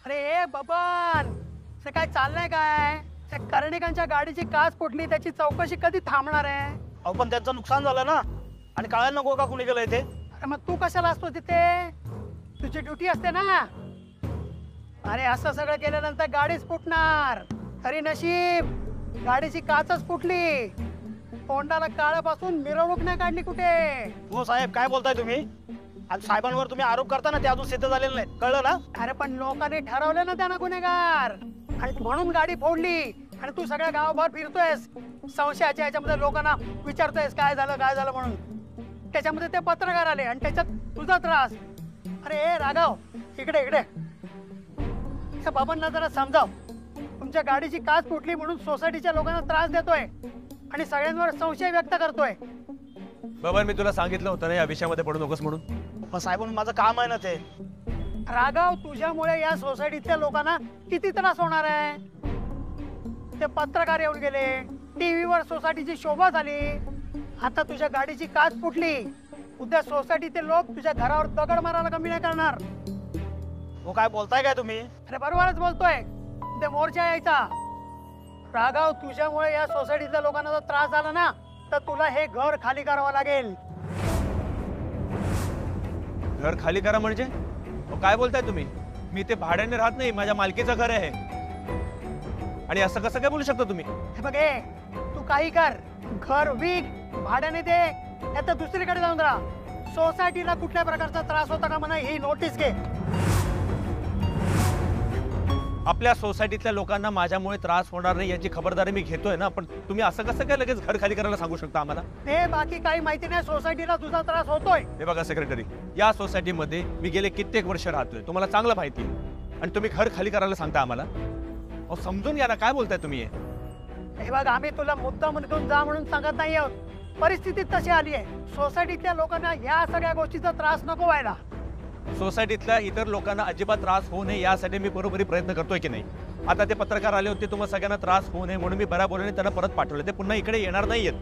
अरे बबन, ते काय चाललंय काय? त्या कर्णिकांच्या गाडीची काच फुटली, त्याची चौकशी कधी थांबणार आहे? अहो पण त्यांचं नुकसान झालं ना, आणि कळायला नको का कुणी गेलंय ते? अरे मग तू कशाला असतो तिथे? तुझी ड्युटी असते ना. अरे असं सगळं केल्यानंतर गाडीच फुटणार. तरी नशीब गाडीची काचच फुटली. तोंडाला काळापासून मिरवणूक नाही काढली कुठे. हो साहेब, काय बोलताय तुम्ही? आणि साहेबांवर तुम्ही आरोप करता ना, ते अजून सिद्ध झालेलं नाही, कळलं ना? अरे पण लोकांनी ठरवलं ना त्यांना गुन्हेगार, आणि म्हणून गाडी फोडली. आणि तू सगळ्या गावभर फिरतोयस, संशयाच्या ह्याच्यामध्ये लोकांना विचारतोयस काय झालं म्हणून. त्याच्यामध्ये ते पत्रकार आले आणि त्याच्यात तुझा त्रास. अरे राघव, इकडे इकडे. त्या बाबांना जरा समजाव. तुमच्या गाडीची काच फुटली म्हणून सोसायटीच्या लोकांना त्रास देतोय आणि सगळ्यांवर संशय व्यक्त करतोय. बाबा मी तुला सांगितलं होतं ना या विषयामध्ये पडू नकोस म्हणून. पण साहेब माझं काम आहे ना ते. राघव, तुझ्यामुळे या सोसायटीतल्या लोकांना किती त्रास होणार आहे. ते पत्रकार येऊन गेले, टीव्हीवर सोसायटीची शोभा झाली. आता तुझ्या गाडीची काच फुटली, उद्या सोसायटीचे लोक तुझ्या घरावर दगड मारायला कमी नाही करणार. हो काय बोलताय काय तुम्ही? अरे बरोबरच बोलतोय. ते मोर्चा यायचा. राघव, तुझ्यामुळे या सोसायटीतल्या लोकांना जर त्रास झाला ना, तर तुला हे घर खाली करावं लागेल. घर खाली करा म्हणजे? काय बोलताय तुम्ही? मी ते भाड्याने राहत नाही, माझ्या मालकीचं घर आहे. आणि असं कसं काय बोलू शकता तुम्ही? हे बघ, तू काही कर, घर विक, भाड्याने दे, नाही तर दुसरीकडे जाऊन राहा. सोसायटीला कुठल्या प्रकारचा त्रास होता का म्हणा ही नोटीस घे. आपल्या सोसायटीतल्या लोकांना माझ्यामुळे त्रास होणार नाही याची खबरदारी मी घेतोय ना. पण तुम्ही असं कसं काय लगेच घर खाली करायला सांगू शकता आम्हाला? ते बाकी काही माहिती नाही, सोसायटीला तुझा त्रास होतोय. हे बघा सेक्रेटरी, या सोसायटीमध्ये मी गेले कित्येक वर्ष राहतोय, तुम्हाला चांगलं माहिती आहे. आणि तुम्ही घर खाली करायला सांगता आम्हाला? अहो समजून घ्या ना, काय बोलताय तुम्ही? हे बघ, आम्ही तुला मुद्दा म्हणून जा म्हणून सांगत नाही आहोत. परिस्थिती तशी आली आहे. सोसायटीतल्या लोकांना या सगळ्या गोष्टीचा त्रास नको व्हायला. सोसायटीतल्या इतर लोकांना अजिबात त्रास होऊ नये यासाठी मी बरोबरी प्रयत्न करतोय की नाही. आता ते पत्रकार आले होते, तुम्हाला सगळ्यांना त्रास होऊ नये म्हणून मी बराबरीने त्यांना परत पाठवले. ते पुन्हा इकडे येणार नाहीयेत.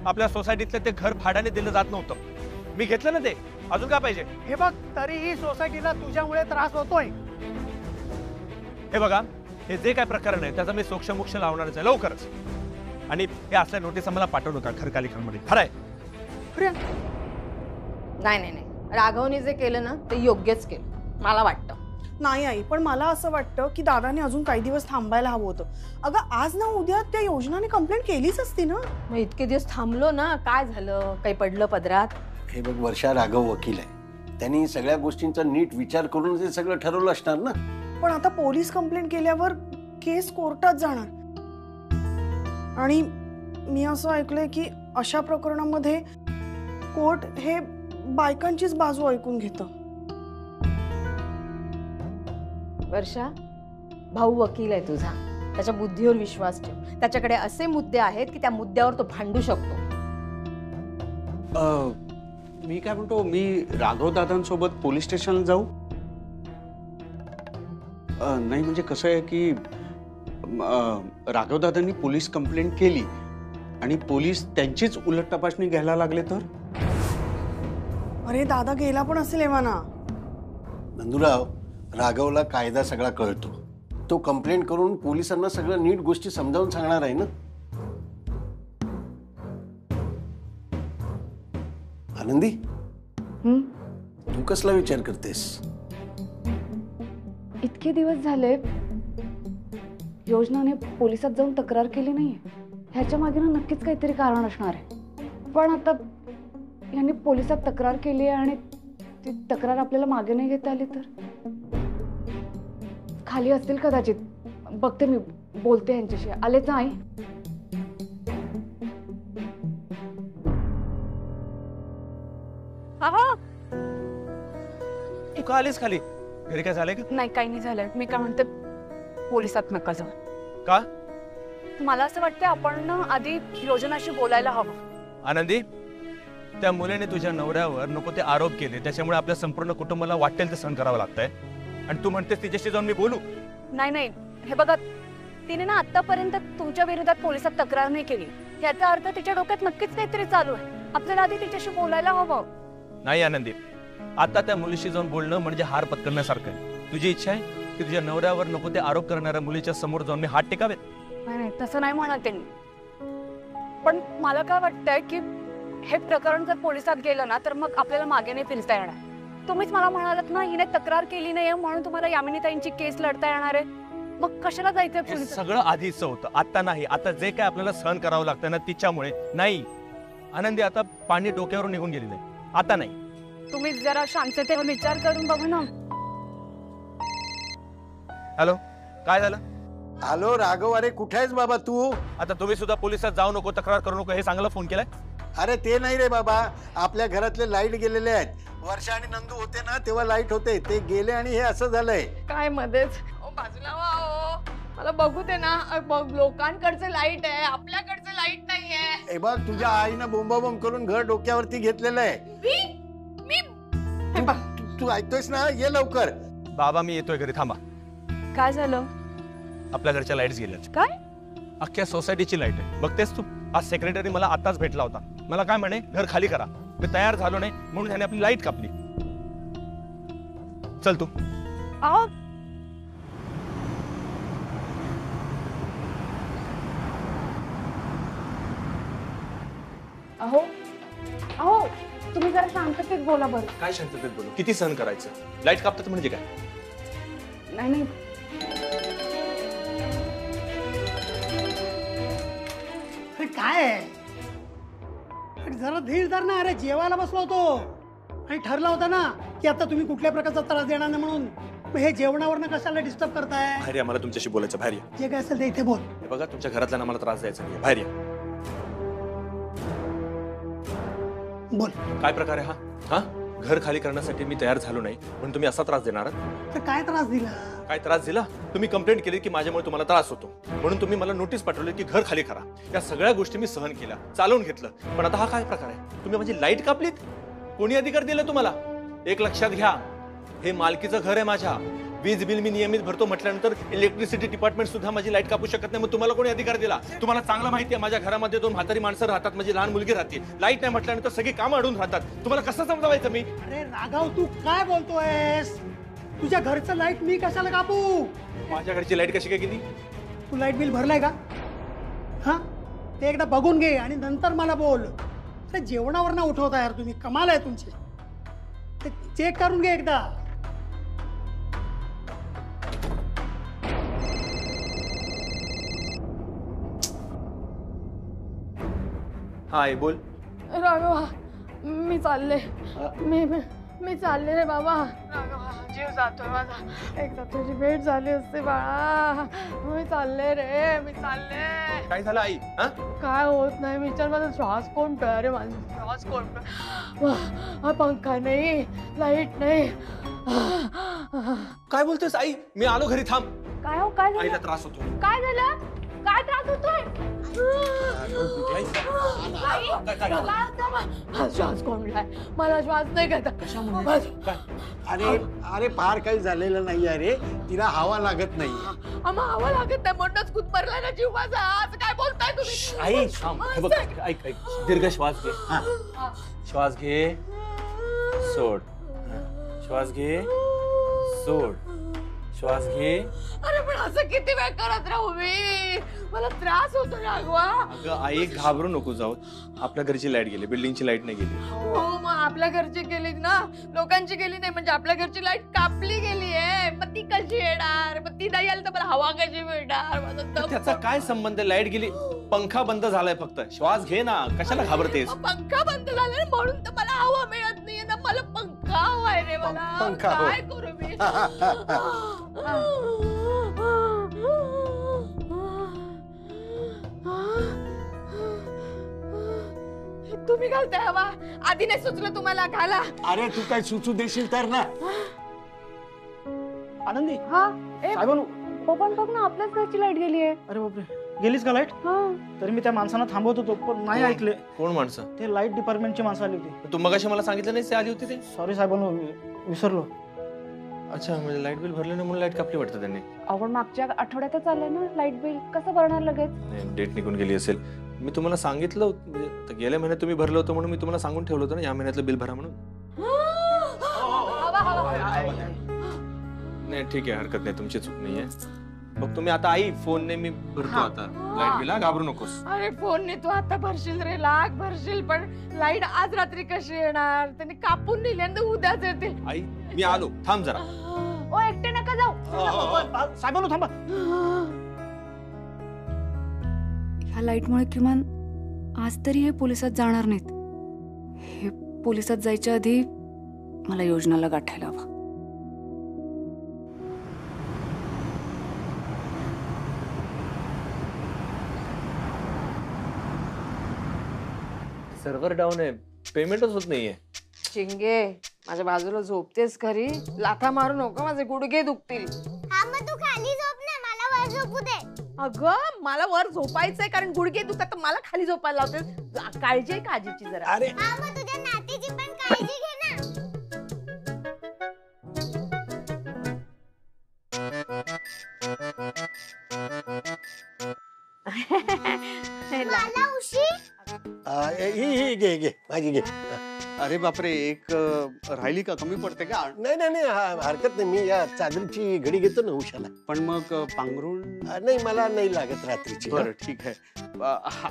आपल्या सोसायटीतलं ते घर भाड्याने दिलं जात नव्हतं, मी घेतलं ना ते. अजून काय पाहिजे? हे बघ, तरीही सोसायटीला तुझ्यामुळे त्रास होतोय. हे बघा, हे जे काय प्रकरण आहे त्याचा मी सोक्षमोक्ष लावणारच आहे लवकरच. आणि हे असल्या नोटीस आम्हाला पाठवू नका घर खाली करण्यामध्ये. खरंय? नाही नाही नाही, राघवने जे केलं ना ते योग्यच केलं मला वाटतं. नाही आई, पण मला असं वाटतं की दादाने अजून काही दिवस थांबायला हवं होतं. अगं आज ना उद्या त्या योजनाने कंप्लेंट केलीच असती ना. मग इतके दिवस थांबलो ना, काय झालं? काही पडलं पदरात? हे बघ, वर्षा राघव वकील आहे, त्यांनी सगळ्या गोष्टींचा नीट विचार करून ते सगळं ठरवलं असणार ना. पण आता पोलीस कंप्लेंट केल्यावर केस कोर्टात जाणार. आणि मी असं ऐकलंय की अशा प्रकरणामध्ये कोर्ट हे बायकांचीच बाजू ऐकून घेतं. वर्षा, भाऊ वकील आहे तुझा, त्याच्या बुद्धीवर विश्वास ठेव. त्याच्याकडे असे मुद्दे आहेत की त्या मुद्द्यावर तो भांडू शकतो. मी काय म्हणतो, मी राघव दादांसोबत पोलीस स्टेशनला जाऊ? नाही म्हणजे कसं आहे की राघव दादांनी पोलीस कंप्लेंट केली आणि पोलीस त्यांचीच उलट तपासणी घ्यायला लागले तर? अरे दादा गेला पण असेल एव्हाना. नंदुराव, राघवला कायदा सगळा कळतो. तो कंप्लेंट करून पोलिसांना सगळं नीट गोष्टी समजावून सांगणार आहे ना. आनंदी, तू कसला विचार करतेस? इतके दिवस झाले योजनाने पोलिसात जाऊन तक्रार केली नाहीये. ह्याच्या मागे ना नक्कीच काहीतरी कारण असणार आहे. पण आता यांनी पोलिसात तक्रार केली आहे आणि ती तक्रार आपल्याला मागे नाही घेता आली तर? खाली असतील कदाचित, बघते मी, बोलते यांच्याशी. आलेच ना आई? तू का आलीस खाली? घरी काय झालंय का? नाही, काही नाही झालंय. मी काय म्हणते, पोलिसात नका जाऊ. का? मला असं वाटतं आपण ना आधी योजनाशी बोलायला हवं. आनंदी, त्या मुलीने तुझ्या नवऱ्यावर नको ते आरोप केले, त्याच्यामुळे आपल्या संपूर्ण कुटुंबाला वाटेल ते सहन करावं लागतंय. आणि तू म्हणतेस तिच्याशी जाऊन मी बोलू? नाही नाही, हे बघा, तिने ना आतापर्यंत तुमच्या विरोधात पोलिसात तक्रार नाही केली. याचा अर्थ तिच्या डोक्यात नक्कीच काहीतरी चालू आहे. आपल्याला आधी तिच्याशी बोलायला हवं. नाही आनंदी, आता त्या मुलीशी जाऊन बोलणं म्हणजे हार पत्करण्यासारखं आहे. तुझी इच्छा आहे की तुझ्या नवऱ्यावर नको ते आरोप करणाऱ्या मुलीच्या समोर जाऊन मी हात टेकावेत? नाही नाही, तसं नाही म्हणत त्यांनी. पण मला काय वाटतंय की हे प्रकरण जर पोलिसात गेलं ना तर मग आपल्याला मागे नाही फिरता येणार. तुम्हीच मला म्हणालात ना हिने तक्रार केली नाही म्हणून तुम्हाला यामिनीताईंची केस लढता येणार आहे. मग कशाला जायचंय हे पोलिसात? सगळं आधीचं होतं, आता नाही. आता जे काय आपल्याला सहन करावं लागतं ना तिच्यामुळे नाही. आनंदी आता पाणी डोक्यावरून निघून गेलेलं आहे, आता नाही. तुम्ही जरा शांततेवर विचार करून बघा ना. हॅलो, काय झालं? हॅलो राघव, अरे कुठे आहेस बाबा तू? आता तुम्ही सुद्धा पोलिसात जाऊ नको, तक्रार करू नको हे सांगायला फोन केलाय? अरे ते नाही रे बाबा, आपल्या घरातले लाईट गेलेले आहेत. वर्षा आणि नंदू होते ना तेव्हा लाईट होते, ते गेले आणि हे असं झालंय. काय मध्येच बाजूला व्हा. मला बघू दे ना. लोकांकडचं लाईट आहे, आपल्याकडचं लाईट नाहीये. हे बघ, तुझ्या आईनं बोंबाबोंब करून घर डोक्यावरती घेतलेलं आहे. तू ऐकतोयस ना? ये लवकर. बाबा मी येतोय घरी, थांबा. काय झालं? आपल्या घरच्या लाईट्स गेल्या. काय? अख्ख्या सोसायटीची लाईट आहे, बघतेस तू. आज सेक्रेटरी मला आताच भेटला होता. मला काय म्हणे, घर खाली करा. मी तयार झालो नाही म्हणून त्याने आपली लाईट कापली. चल तू. अहो अहो, तुम्ही जरा शांततेत बोला बरं. काय शांततेत बोलू? किती सहन करायचं? लाईट कापतात म्हणजे काय? नाही नाही, अरे काय आहे? अरे जरा धीर धर ना. अरे जेवायला बसलो होतो आणि ठरला होता ना की आता तुम्ही कुठल्या प्रकारचा त्रास देणार नाही म्हणून. मग हे जेवणावरनं कशाला डिस्टर्ब करताय? बाहेर या, मला तुमच्याशी बोलायचं. बाहेर या. जे काय असेल ते इथे बोल. हे बघा, तुमच्या घरातल्या मला त्रास द्यायचा नाही. बाहेर या. बोल. काय प्रकार आहे हा? हा, घर खाली करण्यासाठी मी तयार झालो नाही म्हणून तुम्ही असा त्रास देणार आहात? तर काय त्रास दिला? काय त्रास दिला? तुम्ही कंप्लेंट केली की माझ्यामुळे तुम्हाला त्रास होतो म्हणून तुम्ही मला नोटीस पाठवली की घर खाली करा. या सगळ्या गोष्टी मी सहन केल्या, चालवून घेतलं. पण आता हा काय प्रकार आहे? तुम्ही माझी लाईट कापलीत? कोणी अधिकार दिला तुम्हाला? एक लक्षात घ्या, हे मालकीचं घर आहे माझ्या. वीज बिल मी नियमित भरतो म्हटल्यानंतर इलेक्ट्रिसिटी डिपार्टमेंट सुद्धा माझी लाईट कापू शकत नाही. मग तुम्हाला कोणी अधिकार दिला? तुम्हाला चांगलं माहिती आहे माझ्या घरामध्ये 2 म्हातारी माणसं राहतात, माझी लहान मुलगी राहते. लाईट नाही म्हटल्यानंतर सगळी कामं अडून राहतात. तुम्हाला कसं समजावायचं मी? अरे राघव, तू काय बोलतोयस? तुझ्या घरचं लाईट मी कशाला कापू? माझ्या घरची लाईट कशी काय गेली? तू लाईट बिल भरलाय का? हा, ते एकदा बघून घे आणि नंतर मला बोल. अरे जेवणावर ना उठवता यार तुम्ही, कमाल आहे तुमची. ते चेक करून घे एकदा. हा आई बोल. राघवा, मी चालले. मी चालले रे बाबा. राघवा, जीव जातोय माझा. एकदा तुझी भेट झाली असते बाळा. मी चालले रे, मी चालले. काय झालं आई? हा, काय होत नाही. विचार, माझा श्वास कोणतोय रे. माझा श्वास कोणतोय. हा पंखा नाही, लाईट नाही. काय बोलतेस आई? मी आलो घरी, थांब. काय हो, काय आईला झालं? त्रास होतो. काय झालं? काय त्रास होतोय? श्वास कोंडलाय, मला श्वास नाही घेता. अरे अरे फार काही झालेलं नाही आहे रे, तिला हवा लागत नाही. आम्हा हवा लागत नाही म्हणूनच कुतपरलाय ना जीव माझा. असं काय बोलताय तुम्ही? आई थांब. हे बघ, ऐक ऐक, दीर्घ श्वास घे. श्वास घे, सोड. श्वास घे, सोड. श्वास घे. अरे पण असं किती वेळ करत राहू मी? मला त्रास होतो राघवा. अगं आई, घाबरू नको जाऊ. आपल्या घरची लाईट गेली, बिल्डिंगची लाईट नाही गेली. हो, मग आपल्या घरची गेली ना, लोकांची गेली नाही. म्हणजे आपल्या घरची लाईट कापली गेली आहे. मग ती कशी येणार? मग ती नाही आली तर मला हवा कशी मिळणार? माझा दम. त्याचा काय संबंध? लाईट गेली, पंखा बंद झालाय फक्त. श्वास घे ना, कशाला घाबरतेस? पंखा बंद झाला म्हणून तर मला हवा मिळत नाहीये ना. मला पंखा हवाय रे. मला पंखा, हो. काय करू मी? तुम्ही घालताय हवा? आधी नाही सुचलं तुम्हाला? घाला. अरे तू काय सुचू देशील तर ना. आनंदी, हा, साहेबांनो. पण बघ ना, आपल्याच घरची लाईट गेली आहे. अरे बापरे, गेलीच का लाईट? हा, तरी मी त्या माणसांना थांबवत होतो पण नाही ऐकले. कोण माणसं? ते लाईट डिपार्टमेंटची माणसं आली होती. तू मगाशी मला सांगितलं नाही ते आली होती ते? सॉरी साहेबांनो, विसरलो. अच्छा, म्हणजे लाईट बिल भरलं नाही म्हणून लाईट कापली वाटतं त्यांनी. आपण मागच्या आठवड्यातच आलंय ना लाईट बिल. कसं भरणार लगेच? डेट निघून गेली असेल. मी तुम्हाला सांगितलं, म्हणजे गेल्या महिन्यात तुम्ही भरलं होतं म्हणून मी तुम्हाला सांगून ठेवलं होतं ना या महिन्यातलं बिल भरा म्हणून. नाही ठीक आहे, हरकत नाही, तुमची चूक नाहीये. मग तुम्ही आता आई फोनने मी भरतो आता लाईट बिल, घाबरू नकोस. अरे फोनने तू आता भरशील रे, लाख भरशील, पण लाईट आज रात्री कशी येणार? त्यांनी कापून दिल्यानंतर उद्याच येतील. आई मी आलो, थांब जरा. ओ एकटे नका जाऊ. साहेबांनो थांबा. ह्या लाईटमुळे किमान आज तरी हे पोलिसात जाणार नाहीत. हे पोलिसात जायच्या आधी मला योजनाला गाठायला हवा. सर्व्हर डाऊन आहे, पेमेंटच होत नाहीये. चिंगे, माझ्या बाजूला झोपतेस खरी? लाथा मारू नको, माझे गुडघे दुखतील. हा मग तू खाली झोप ना, मला वर झोपू दे. अगं मला वर झोपायचंय कारण गुडघे दुखतात, तर मला खाली झोपायला लावते. काळजी आहे काजीची जरा. अरे हा मग तुझ्या नातीची पण काळजी घे ना. मला उशी. ही घे घे माझी घे. अरे बापरे, एक राहिली का? कमी पडते का? नाही नाही नाही, हरकत नाही, मी या चादरीची घडी घेतो ना उशाला. पण मग पांघरूण? नाही मला नाही लागत रात्रीची. बरं ठीक आहे.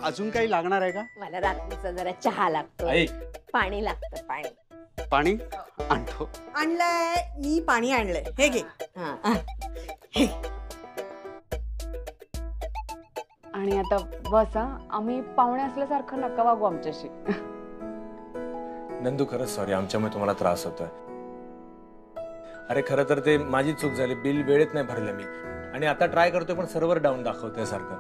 अजून काही लागणार आहे का? मला रात्रीचा जरा चहा लागतो, आई पाणी लागतं, पाणी. पाणी आणतो. आणलंय मी, पाणी आणलंय, हे घे. हे आणि आता बस हा, आम्ही पाहुणे असल्यासारखं नका वागू आमच्याशी. नंदू खरंच सॉरी, आमच्यामुळे तुम्हाला त्रास होतोय. अरे खरं तर ते माझी चूक झाली, बिल वेळेत नाही भरलं मी, आणि आता ट्राय करतोय पण सर्व्हर डाऊन दाखवतोय सारखं.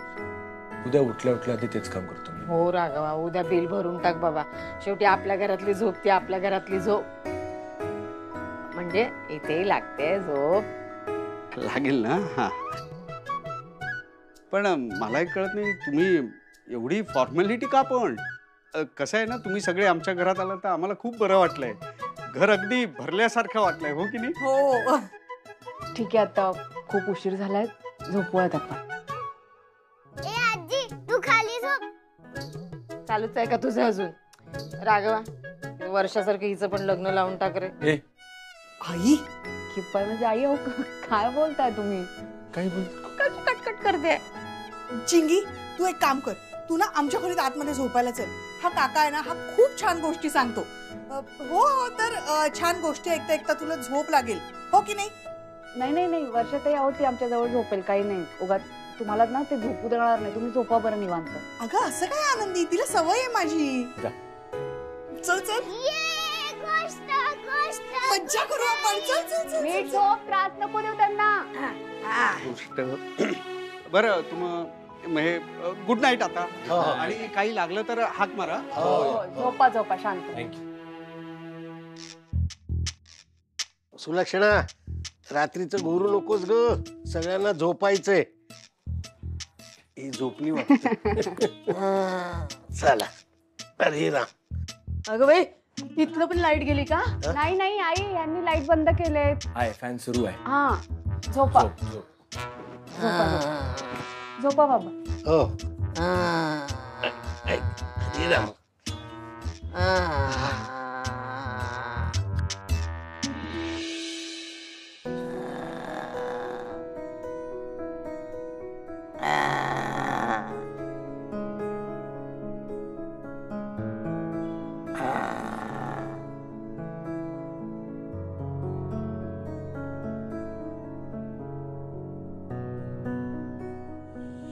उद्या उठल्या उठल्या आधी तेच काम करतो मी. हो राघवा, उद्या बिल भरून टाक बाबा. शेवटी आपल्या घरातली झोप ती आपल्या घरातली झोप, म्हणजे इथेही लागते झोप. लागेल ना? हा. पण मला एक कळत नाही, तुम्ही एवढी फॉर्मॅलिटी का? पण कसं आहे ना, तुम्ही सगळे आमच्या घरात आला तर आम्हाला खूप बरं वाटलंय. घर अगदी भरल्यासारखं वाटलंय, हो की नाही? हो. ठीक आहे, आता खूप उशीर झालाय, झोपूयात आपण. ए आजी तू खाली झोप. चालूच आहे का तुझं अजून? राघवा, वर्षासारखं हिचं पण लग्न लावून टाक रे. ए आई, किप्पा म्हणजे आई हो, काय बोलताय तुम्ही? काय बोल कशी कटकट करते. चिंगी, तू एक काम कर, तू ना आमच्या खोलीत आतमध्ये झोपायला चल. हा काका आहे ना, हा खूप छान गोष्टी सांगतो. हो तर छान गोष्टी ऐकता ऐकता तुला झोप लागेल, हो की नाही? नाही नाही नाही, वर्षातही आहोत, ती आमच्या जवळ झोपेल, काही नाही. उगाच तुम्हाला ना ते झोपू देणार नाही, तुम्ही झोपा बरं निवांत. अगं असं काय आनंदी, तिला सवय आहे माझी. जा. चल चल, ये गोष्ट गोष्ट. मज्जा करू आपण. चल चल चल. नीट झोप, त्रास नको देऊ त्यांना. गोष्ट. बरं हे गुड नाईट आता. हो. आणि काही लागलं तर हाक मारा. झोपा झोपा शांत. थँक्यू. सुलक्षणा, रात्रीचं घोरू नकोस ग, सगळ्यांना झोपायचंय. ही झोपली वाटत. चला. अरे राम. अगं बाई, इथलं पण लाईट गेली का? नाही नाही आई, यांनी लाईट बंद केले. आहे फॅन सुरू आहे. हा झोपा झोप झोप. झोपा झोपा बाबा. हो. अरे राम.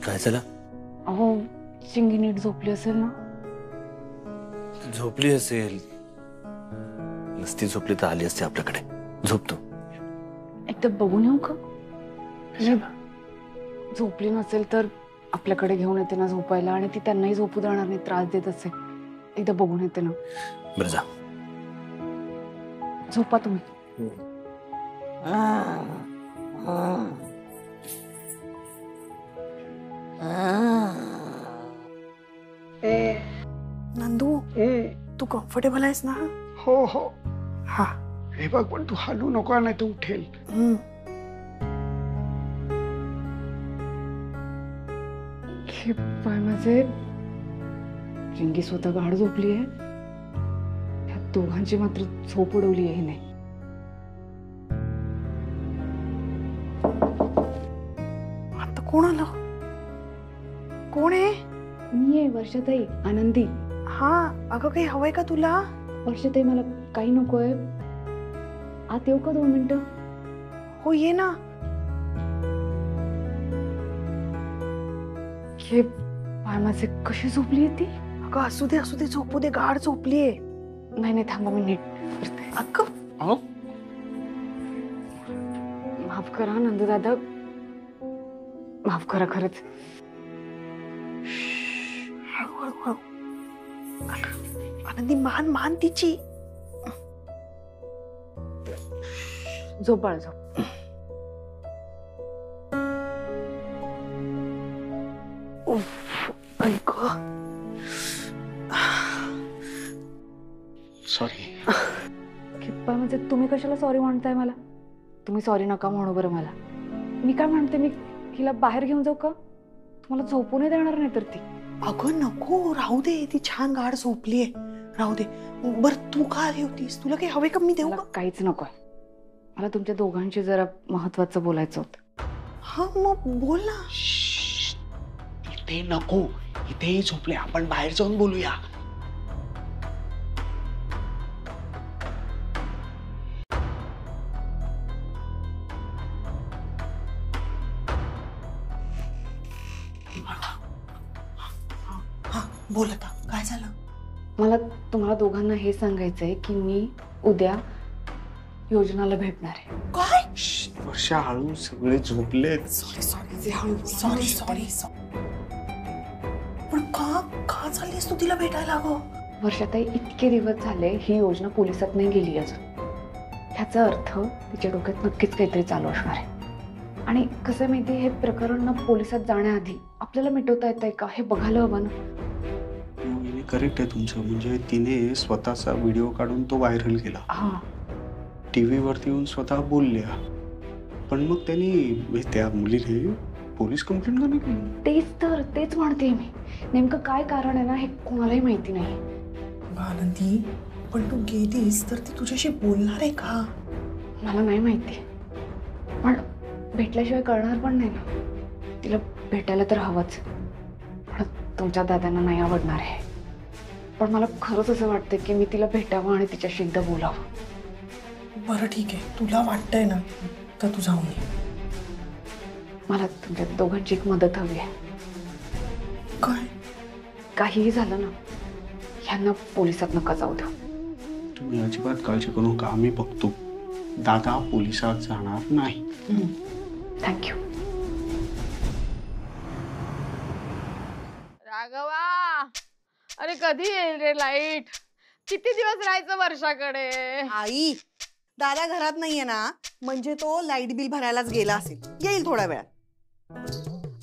काय झालं? अहो चिंगी नीट झोपली असेल ना? झोपली असेल, नसती झोपली तर आली असते आपल्याकडे. झोपतो. एकदा बघून येऊ का? झोपली नसेल तर आपल्याकडे घेऊन येते ना झोपायला, आणि ती त्यांनाही झोपू देणार नाही, त्रास देत असेल. एकदा बघून येते ना. बरं जा. झोपा तुम्ही. नंदू, तू कम्फर्टेबल आहेस ना? हो हो. हा. हे बघ, पण तू हलू नको नाही तर उठेल. पाय माझे. चिंगी स्वतः गाढ झोपली आहे, त्या दोघांची मात्र झोप उडवली आहे. नाही कोण आलं? कोण आहे? मी आहे वर्षाताई, आनंदी. हा अगं काही हवंय का तुला? वर्षाताई मला काही नकोय. आत येऊ का 2 मिनिटं? हो ये ना. हे पाय माझे कशी झोपली ती? अगं असू दे झोपू दे, गाढ झोपलीये. नाही थांबा, मी नीट करते. अगं माफ करा नंदू दादा, माफ करा खरंच. हळू. आनंदी मान तिची. झोप बाळा, झोप. ऐक सॉरी. किप्पा म्हणजे तुम्ही कशाला सॉरी म्हणताय मला? तुम्ही सॉरी नका म्हणू बरं मला. मी काय म्हणते, मी हिला बाहेर घेऊन जाऊ का? तुम्हाला झोपू नाही देणार नाही तर ती. अगं नको, राहू दे, ती छान गाढ झोपलीये, राहू दे. बरं तू का आली होतीस? तुला काही हवे का? मी देऊ मला का? काहीच नकोय. मला तुमच्या दोघांशी जरा महत्वाचं बोलायचं होतं. हा मग बोल ना. इथे नको, इथेही झोपले, आपण बाहेर जाऊन बोलूया. बोल आता, काय झालं? मला तुम्हाला दोघांना हे सांगायचंय की मी उद्या योजनाला भेटणार आहे. काय? वर्षा हळू, सगळे झोपलेत. सॉरी. पण का चाललीस तू तिला भेटायला? गो वर्षाताई, इतके दिवस झाले ही योजना पोलिसात नाही गेली अजून. ह्याचा अर्थ तिच्या डोक्यात नक्कीच काहीतरी चालू असणार आहे. आणि कसं माहिती, हे प्रकरण पोलिसात जाण्याआधी आपल्याला मिटवता येतंय का हे बघायला हवं ना. करेक्ट आहे तुमचं. म्हणजे तिने स्वतःचा व्हिडिओ काढून तो व्हायरल केला, हा, टीव्ही वरती येऊन स्वतः बोलल्या. पण मग त्यांनी त्या मुलीने पोलीस कंप्लेंट का नाही केली? तेच म्हणते मी. नेमकं काय कारण आहे ना हे कोणालाही माहिती नाही. आनंदी, पण तू गेलीस तर ती तुझ्याशी बोलणार आहे का? मला नाही माहिती, पण भेटल्याशिवाय कळणार पण नाही ना. तिला भेटायला तर हवंच, पण तुमच्या दादांना नाही आवडणार आहे. पण मला खरंच असं वाटतं की मी तिला भेटावं आणि तिच्याशी एकदा बोलावं. बरं ठीक आहे, तुला वाटतंय ना तर तू जाऊन ये. मला तुमच्या दोघांची एक मदत हवी आहे. काय? काहीही झालं ना, ह्यांना पोलिसात नका जाऊ देऊ. तुम्ही अजिबात काळजी करू नका, आम्ही बघतो. दादा पोलिसात जाणार नाही. थँक्यू. राघवा, अरे कधी येईल रे लाईट? किती दिवस राहायचं वर्षाकडे? आई, दादा घरात नाहीये ना, म्हणजे तो लाईट बिल भरायलाच गेला असेल. येईल थोड्या वेळात.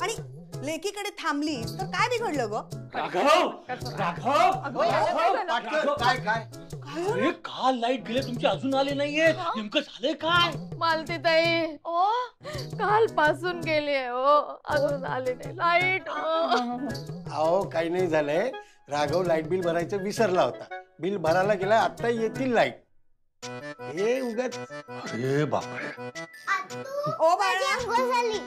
आणि लेकीकडे थांबली तर काय बिघडलं ग? अरे काल लाईट गेले तुमचे अजून आले नाहीये, नेमकं झालंय काय? मालती ताई, ओ काल पासून गेली आहे, ओ अजून आली नाही लाईट. अहो काही नाही झालंय, राघव लाईट बिल भरायचं विसरला होता. बिल भरायला गेला, आता येतील लाईट. हे उगाच. अरे बापरे. ओ बाळा, व्हेरी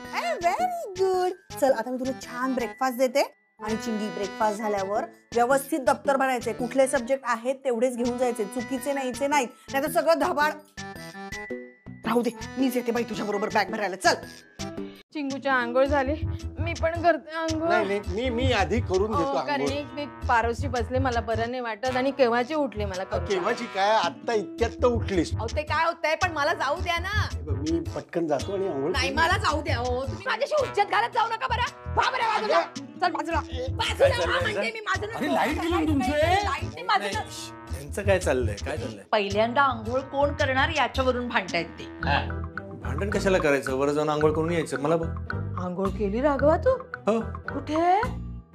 गुड. चल आता मी तुला छान ब्रेकफास्ट देते. आणि चिंगी, ब्रेकफास्ट झाल्यावर व्यवस्थित दप्तर भरायचे. कुठले सब्जेक्ट आहेत तेवढेच घेऊन जायचे, चुकीचे नाहीचे नाहीत, नाहीतर सगळं धबाड. राहू दे, मीच येते बाई तुझ्या बरोबर बॅग भरायला. चल. चिंगूची आंघोळ झाली, मी पण करते आंघोळ. नाही, मी आधी करून देतो कारण आंघोळ. मी पारोशी बसले, मला बरं नाही वाटत आणि केव्हाची उठली मला कळलं. केव्हाची काय, आता इतक्यात तर उठलीस. अहो ते काय होतंय, पण मला जाऊ द्या ना. मी पटकन जातो आणि आंघोळ नाही करून मला जाऊ द्या. हो तुम्ही माझ्याशी उच्चत घालत जाऊ नका बरं. व्हा बरं बाजूला. चल बाजूला व्हा म्हणते मी. माझं नसतं. अरे लाईट गेली तुमचे. लाईट नाही, माझं नसतं. यांचं काय चाललंय? पहिल्यांदा आंघोळ कोण करणार याच्यावरून भांडतायत ते. भांडण कशाला करायचं? वर जाऊन आंघोळ करून यायचं. मला बघ. आंघोळ केली राघवा तू? हो, कुठे?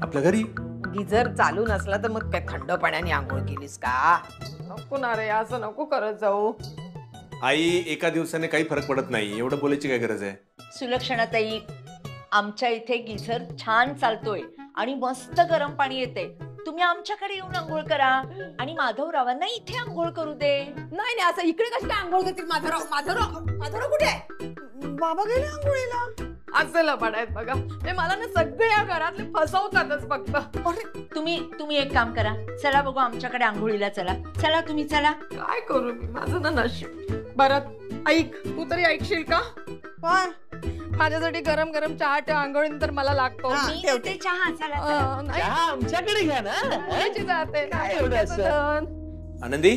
आपल्या घरी. गिझर चालू नसला तर मग काय थंड पाण्याने आंघोळ केलीस का? नको ना रे, असं नको करत जाऊ. आई, एका दिवसाने काही फरक पडत नाही, एवढं बोलायची काय गरज आहे? सुलक्षणाताई, आमच्या इथे गिझर छान चालतोय आणि मस्त गरम पाणी येते. तुम्ही आमच्याकडे येऊन आंघोळ करा आणि माधवरावांना इथे आंघोळ करू दे. नाही असं इकडे कशी आंघोळ करतील? माधवराव कुठे आहे? बाबा गेले आंघोळीला. असे लबाड आहेत बघा. ते मला ना सगळे या घरातले फसवतातच फक्त. तुम्ही एक काम करा, चला बघू आमच्याकडे आंघोळीला चला. चला तुम्ही चला. काय करू मी, माझं ना नशीब. बरं ऐक, तू तरी ऐकशील का? काय माझ्यासाठी गरम गरम चहा ठेव, आंघोळीनंतर मला लागतो. हा, मी ठेवते. देते चहा. चला चला. नाही, आमच्याकडे घ्या ना. मुलीची जाते. काय एवढं असं? आनंदी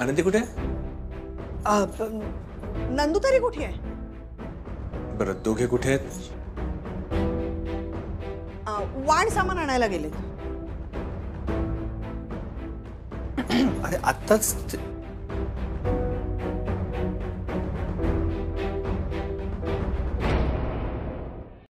आनंदी कुठे आहे? नंदू तरी कुठे आहे? बरं दोघे कुठे आहेत? वाण सामान आणायला गेले. अरे आत्ताच